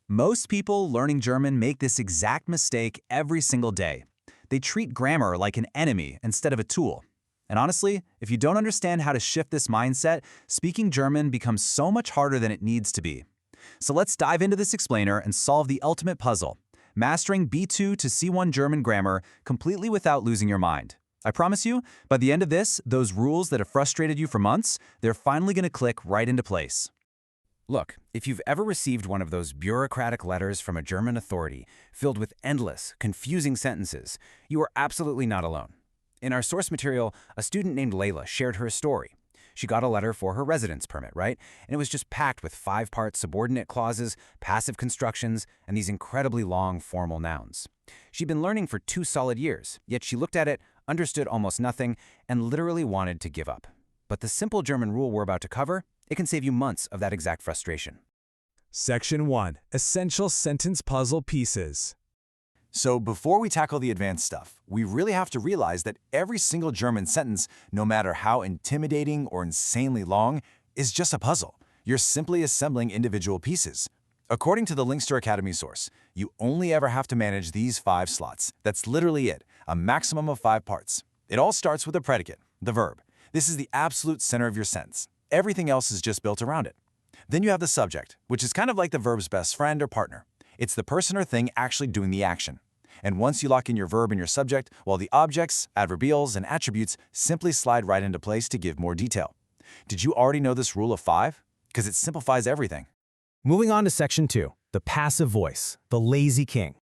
Most people learning German make this exact mistake every single day. They treat grammar like an enemy instead of a tool. And honestly, if you don't understand how to shift this mindset, speaking German becomes so much harder than it needs to be. So let's dive into this explainer and solve the ultimate puzzle, mastering B2 to C1 German grammar completely without losing your mind. I promise you, by the end of this, those rules that have frustrated you for months, they're finally going to click right into place. Look, if you've ever received one of those bureaucratic letters from a German authority filled with endless, confusing sentences, you are absolutely not alone. In our source material, a student named Layla shared her story. She got a letter for her residence permit, right? And it was just packed with 5-part subordinate clauses, passive constructions, and these incredibly long formal nouns. She'd been learning for 2 solid years, yet she looked at it, understood almost nothing, and literally wanted to give up. But the simple German rule we're about to cover, it can save you months of that exact frustration. Section 1. Essential Sentence Puzzle Pieces. So before we tackle the advanced stuff, we really have to realize that every single German sentence, no matter how intimidating or insanely long, is just a puzzle. You're simply assembling individual pieces. According to the Linkster Academy source, you only ever have to manage these 5 slots. That's literally it, a maximum of 5 parts. It all starts with a predicate, the verb. This is the absolute center of your sentence. Everything else is just built around it. Then you have the subject, which is kind of like the verb's best friend or partner. It's the person or thing actually doing the action. And once you lock in your verb and your subject, well, the objects, adverbials, and attributes simply slide right into place to give more detail. Did you already know this rule of 5? Because it simplifies everything. Moving on to Section 2. The passive voice, the lazy king.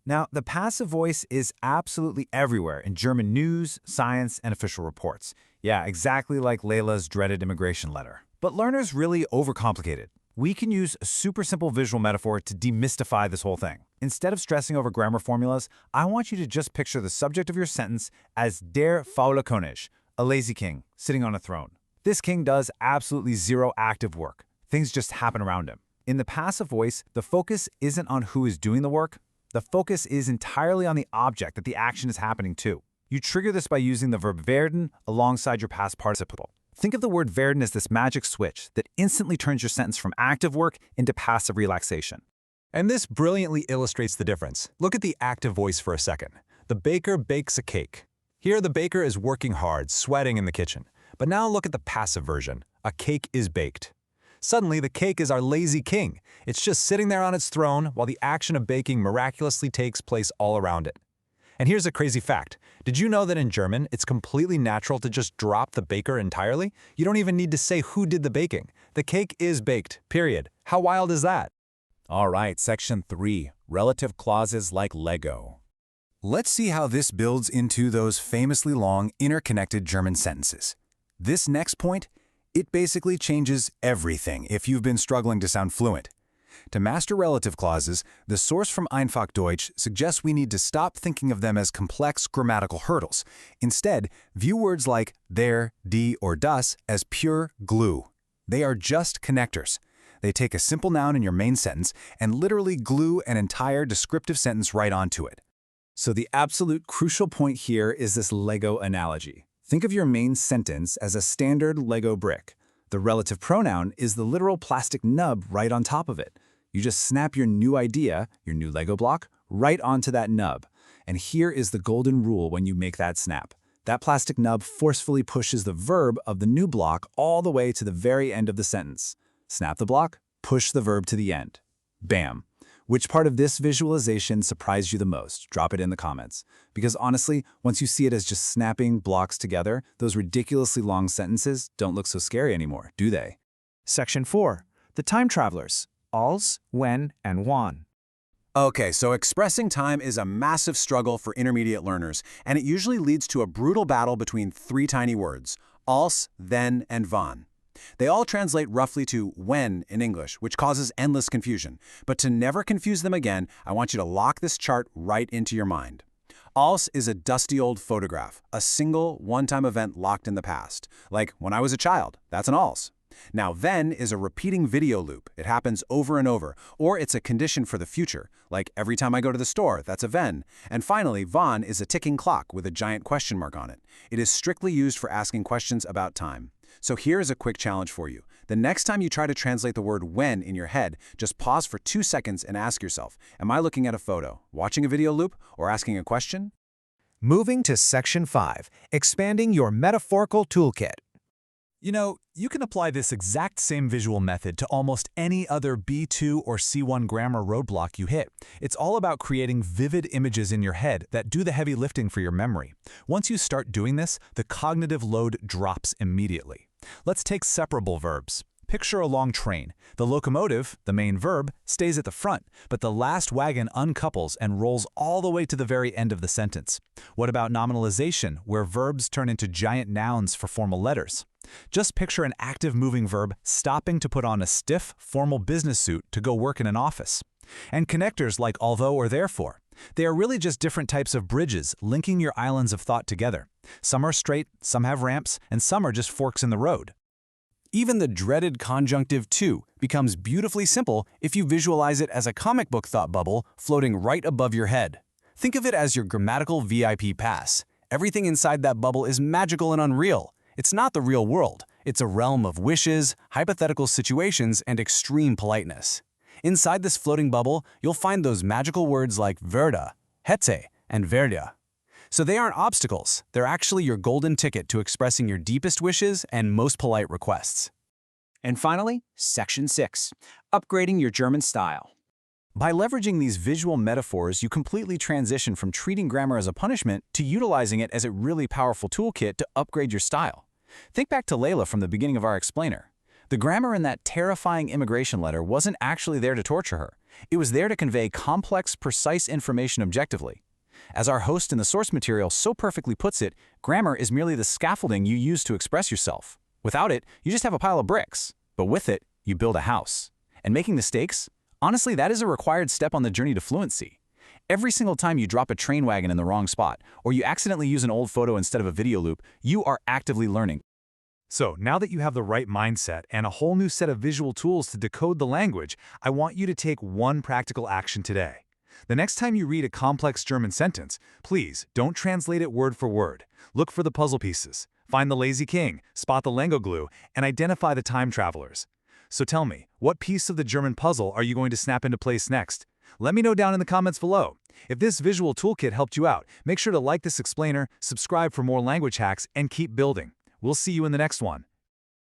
Now, the passive voice is absolutely everywhere in German news, science, and official reports. Yeah, exactly like Layla's dreaded immigration letter. But learners really overcomplicate it. We can use a super simple visual metaphor to demystify this whole thing. Instead of stressing over grammar formulas, I want you to just picture the subject of your sentence as der faule König, a lazy king, sitting on a throne. This king does absolutely zero active work. Things just happen around him. In the passive voice, the focus isn't on who is doing the work. The focus is entirely on the object that the action is happening to. You trigger this by using the verb werden alongside your past participle. Think of the word werden as this magic switch that instantly turns your sentence from active work into passive relaxation. And this brilliantly illustrates the difference. Look at the active voice for a second. The baker bakes a cake. Here, the baker is working hard, sweating in the kitchen. But now look at the passive version. A cake is baked. Suddenly, the cake is our lazy king. It's just sitting there on its throne while the action of baking miraculously takes place all around it. And here's a crazy fact. Did you know that in German, it's completely natural to just drop the baker entirely? You don't even need to say who did the baking. The cake is baked, period. How wild is that? All right, Section 3, relative clauses like Lego. Let's see how this builds into those famously long, interconnected German sentences. This next point, it basically changes everything if you've been struggling to sound fluent. To master relative clauses, the source from Amtsdeutsch suggests we need to stop thinking of them as complex grammatical hurdles. Instead, view words like der, die, or das as pure glue. They are just connectors. They take a simple noun in your main sentence and literally glue an entire descriptive sentence right onto it. So the absolute crucial point here is this Lego analogy. Think of your main sentence as a standard Lego brick. The relative pronoun is the literal plastic nub right on top of it. You just snap your new idea, your new Lego block, right onto that nub. And here is the golden rule when you make that snap. That plastic nub forcefully pushes the verb of the new block all the way to the very end of the sentence. Snap the block, push the verb to the end. Bam. Which part of this visualization surprised you the most? Drop it in the comments. Because honestly, once you see it as just snapping blocks together, those ridiculously long sentences don't look so scary anymore, do they? Section 4. The time travelers. Als, when, and wann. Okay, so expressing time is a massive struggle for intermediate learners, and it usually leads to a brutal battle between 3 tiny words, als, then, and wann. They all translate roughly to when in English, which causes endless confusion. But to never confuse them again, I want you to lock this chart right into your mind. Als is a dusty old photograph, a single, one-time event locked in the past. Like when I was a child, that's an als. Now, then is a repeating video loop. It happens over and over. Or it's a condition for the future, like every time I go to the store, that's a wenn. And finally, wann is a ticking clock with a giant question mark on it. It is strictly used for asking questions about time. So here is a quick challenge for you. The next time you try to translate the word when in your head, just pause for 2 seconds and ask yourself, am I looking at a photo, watching a video loop, or asking a question? Moving to Section 5, expanding your metaphorical toolkit. You know, you can apply this exact same visual method to almost any other B2 or C1 grammar roadblock you hit. It's all about creating vivid images in your head that do the heavy lifting for your memory. Once you start doing this, the cognitive load drops immediately. Let's take separable verbs. Picture a long train. The locomotive, the main verb, stays at the front, but the last wagon uncouples and rolls all the way to the very end of the sentence. What about nominalization, where verbs turn into giant nouns for formal letters? Just picture an active moving verb stopping to put on a stiff, formal business suit to go work in an office. And connectors like although or therefore. They are really just different types of bridges linking your islands of thought together. Some are straight, some have ramps, and some are just forks in the road. Even the dreaded conjunctive to becomes beautifully simple if you visualize it as a comic book thought bubble floating right above your head. Think of it as your grammatical VIP pass. Everything inside that bubble is magical and unreal. It's not the real world. It's a realm of wishes, hypothetical situations, and extreme politeness. Inside this floating bubble, you'll find those magical words like verda, hete, and verdia. So they aren't obstacles. They're actually your golden ticket to expressing your deepest wishes and most polite requests. And finally, Section 6, upgrading your German style. By leveraging these visual metaphors, you completely transition from treating grammar as a punishment to utilizing it as a really powerful toolkit to upgrade your style. Think back to Layla from the beginning of our explainer. The grammar in that terrifying immigration letter wasn't actually there to torture her. It was there to convey complex, precise information objectively. As our host in the source material so perfectly puts it, grammar is merely the scaffolding you use to express yourself. Without it, you just have a pile of bricks. But with it, you build a house. And making mistakes? Honestly, that is a required step on the journey to fluency. Every single time you drop a train wagon in the wrong spot, or you accidentally use an old photo instead of a video loop, you are actively learning. So now that you have the right mindset and a whole new set of visual tools to decode the language, I want you to take one practical action today. The next time you read a complex German sentence, please don't translate it word for word. Look for the puzzle pieces, find the lazy king, spot the Lego glue, and identify the time travelers. So tell me, what piece of the German puzzle are you going to snap into place next? Let me know down in the comments below. If this visual toolkit helped you out, make sure to like this explainer, subscribe for more language hacks, and keep building. We'll see you in the next one.